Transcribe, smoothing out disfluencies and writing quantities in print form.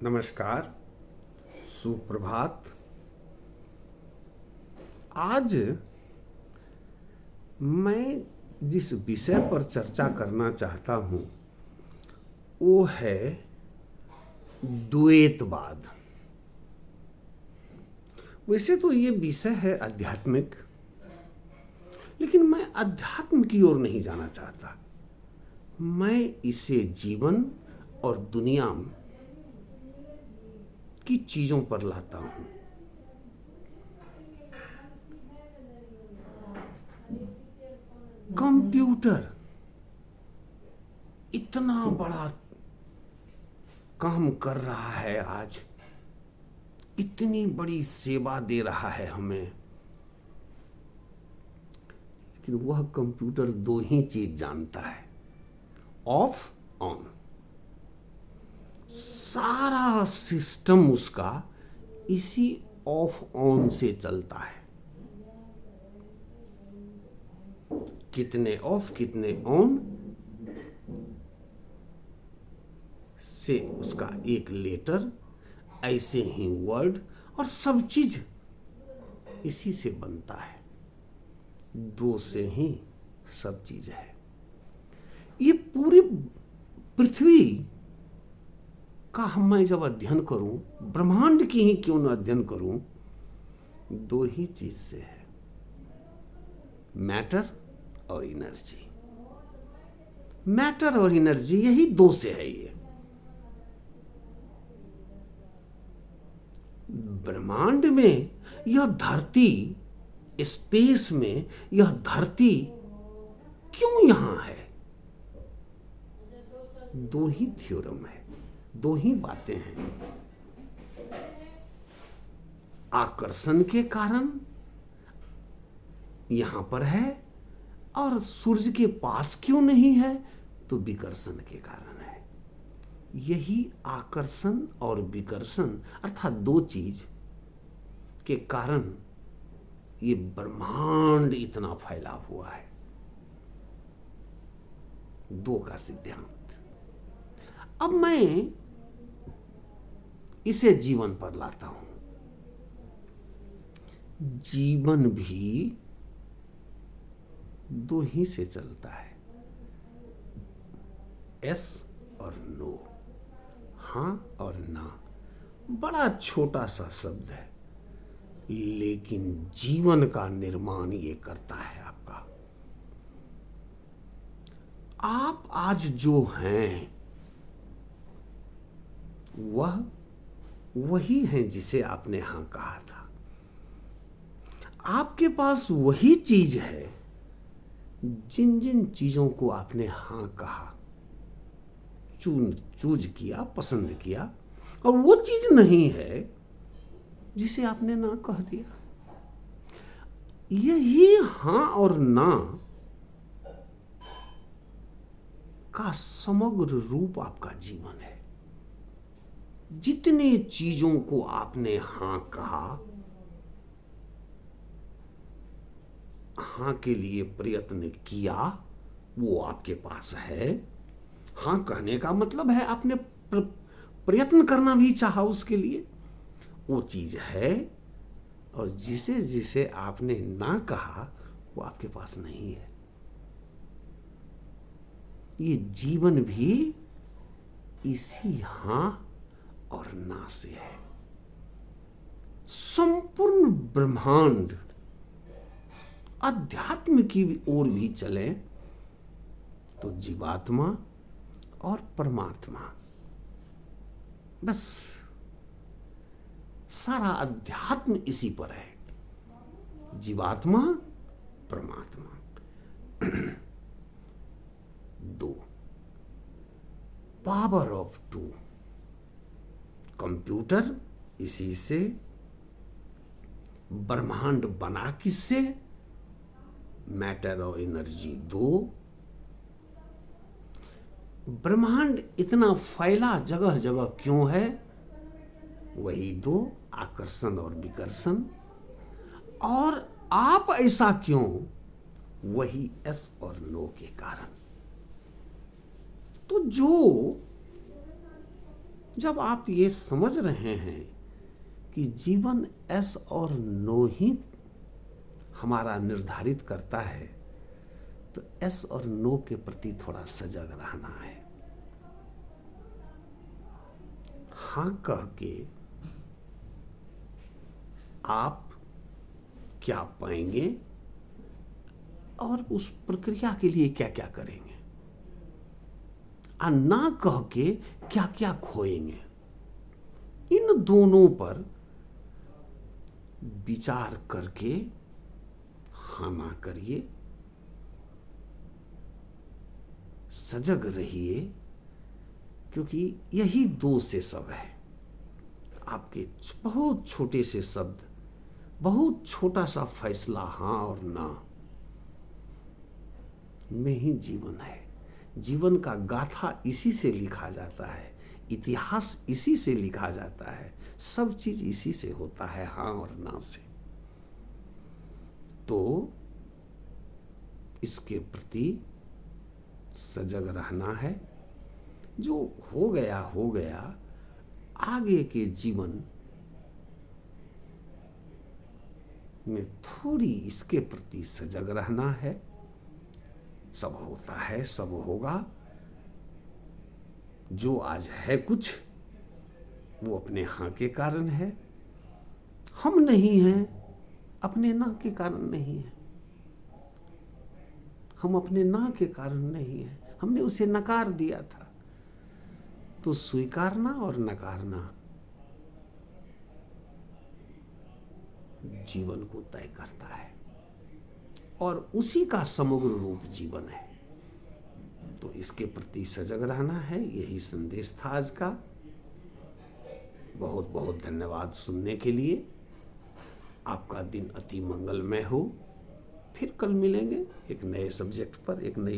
नमस्कार, सुप्रभात। आज मैं जिस विषय पर चर्चा करना चाहता हूँ वो है द्वैतवाद। वैसे तो ये विषय है आध्यात्मिक, लेकिन मैं अध्यात्म की ओर नहीं जाना चाहता। मैं इसे जीवन और दुनिया की चीजों पर लाता हूँ। कंप्यूटर इतना बड़ा काम कर रहा है आज, इतनी बड़ी सेवा दे रहा है हमें, लेकिन वह कंप्यूटर दो ही चीज जानता है, ऑफ ऑन। सारा सिस्टम उसका इसी ऑफ ऑन से चलता है। कितने ऑफ कितने ऑन से उसका एक लेटर, ऐसे ही वर्ड और सब चीज इसी से बनता है। दो से ही सब चीज है। ये पूरी पृथ्वी का मैं जब अध्ययन करूं, ब्रह्मांड की ही क्यों न अध्ययन करूं, दो ही चीज से है, मैटर और एनर्जी। मैटर और एनर्जी, यही दो से है। ये ब्रह्मांड में यह धरती, स्पेस में यह धरती क्यों यहां है? दो ही थ्योरम है, दो ही बातें हैं। आकर्षण के कारण यहां पर है, और सूर्य के पास क्यों नहीं है? तो विकर्षण के कारण है। यही आकर्षण और विकर्षण अर्थात दो चीज के कारण ये ब्रह्मांड इतना फैला हुआ है। दो का सिद्धांत। अब मैं इसे जीवन पर लाता हूं। जीवन भी दो ही से चलता है, यस और नो, हां और ना। बड़ा छोटा सा शब्द है, लेकिन जीवन का निर्माण ये करता है आपका। आप आज जो हैं वह वही हैं जिसे आपने हां कहा था। आपके पास वही चीज है जिन जिन चीजों को आपने हां कहा, चूज किया, पसंद किया, और वो चीज नहीं है जिसे आपने ना कह दिया। यही हां और ना का समग्र रूप आपका जीवन है। जितने चीजों को आपने हां कहा, हां के लिए प्रयत्न किया, वो आपके पास है। हां कहने का मतलब है आपने प्रयत्न करना भी चाहा उसके लिए, वो चीज है। और जिसे जिसे आपने ना कहा वो आपके पास नहीं है। ये जीवन भी इसी हां और ना से है। संपूर्ण ब्रह्मांड अध्यात्म की ओर भी चले तो जीवात्मा और परमात्मा, बस सारा अध्यात्म इसी पर है। जीवात्मा, परमात्मा, दो। Power of to. कंप्यूटर इसी से, ब्रह्मांड बना किससे? मैटर और एनर्जी दो। ब्रह्मांड इतना फैला जगह जगह क्यों है? वही दो, आकर्षण और विकर्षण। और आप ऐसा क्यों? वही एस और नो के कारण। तो जो जब आप ये समझ रहे हैं कि जीवन एस और नो ही हमारा निर्धारित करता है, तो एस और नो के प्रति थोड़ा सजग रहना है। हाँ कह के आप क्या पाएंगे और उस प्रक्रिया के लिए क्या क्या करेंगे, और ना कह के क्या क्या खोएंगे, इन दोनों पर विचार करके हाँ ना करिए, सजग रहिए, क्योंकि यही दो से सब है। आपके बहुत छोटे से शब्द, बहुत छोटा सा फैसला हाँ और ना में ही जीवन है। जीवन का गाथा इसी से लिखा जाता है, इतिहास इसी से लिखा जाता है, सब चीज इसी से होता है, हाँ और ना से। तो इसके प्रति सजग रहना है। जो हो गया हो गया, आगे के जीवन में थोड़ी इसके प्रति सजग रहना है। सब होता है, सब होगा। जो आज है कुछ, वो अपने हाँ के कारण है। हम नहीं हैं, अपने ना के कारण नहीं है। हम अपने ना के कारण नहीं है, हमने उसे नकार दिया था। तो स्वीकारना और नकारना जीवन को तय करता है, और उसी का समग्र रूप जीवन है। तो इसके प्रति सजग रहना है, यही संदेश था आज का। बहुत बहुत धन्यवाद सुनने के लिए। आपका दिन अति मंगलमय हो। फिर कल मिलेंगे एक नए सब्जेक्ट पर, एक नई